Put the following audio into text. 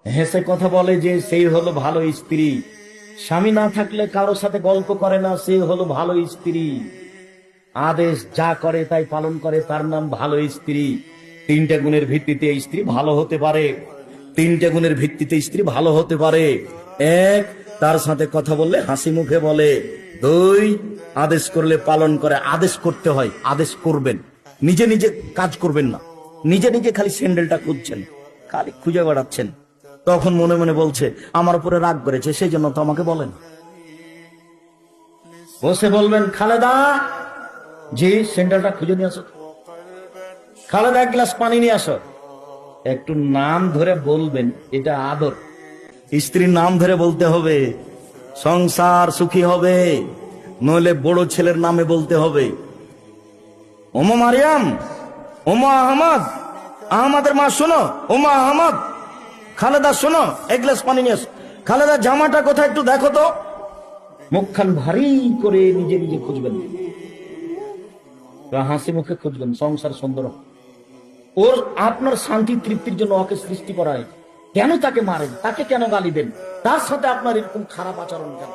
হেসে কথা বলে যে সেই হলো ভালো স্ত্রী। স্বামী না থাকলে কারোর সাথে গল্প করে না, সে হলো ভালো স্ত্রী। আদেশ যা করে তাই পালন করে, তার নাম ভালো স্ত্রী। তিনটা গুণের ভিত্তিতে স্ত্রী ভালো হতে পারে। তিনটা গুণের ভিত্তিতে স্ত্রী ভালো হতে পারে। এক, তার সাথে কথা বললে হাসি মুখে বলে। দুই, আদেশ করলে পালন করে। আদেশ করতে হয়, আদেশ করবেন, নিজে নিজে কাজ করবেন না। নিজে নিজে খালি স্যান্ডেলটা খুঁজছেন, খালি খুঁজে বেড়াচ্ছেন। তখন মনে মনে বলছে আমার উপরে রাগ করেছে, সেই জন্য তো আমাকে বলেন। বসে বলবেন খালেদা, জি স্যান্ডেলটা খুঁজে নিয়ে আসো। খালেদা এক গ্লাস পানি নিয়ে আসো। একটু নাম ধরে বলবেন, এটা আদর। স্ত্রীর নাম ধরে বলতে হবে, সংসার সুখী হবে। নইলে বড় ছেলের নামে বলতে হবে, ওমা মারিয়াম, ওমা আহমদ, আহমদের মা শোনো, ওমা আহমদ, খালেদা শোনো, এক গ্লাস পানি নিয়ে আসো। খালেদা জামাটা কোথায় একটু দেখো তো। মুখখান ভারী করে নিজে নিজে খুঁজবেন, হাসি মুখে খুঁজবেন, সংসার সুন্দর হবে। ওর আপনার শান্তি তৃপ্তির জন্য ওকে সৃষ্টি করা হয়। কেন তাকে মারেন, তাকে কেন গালি দেন, তার সাথে আপনার এরকম খারাপ আচরণ কেন?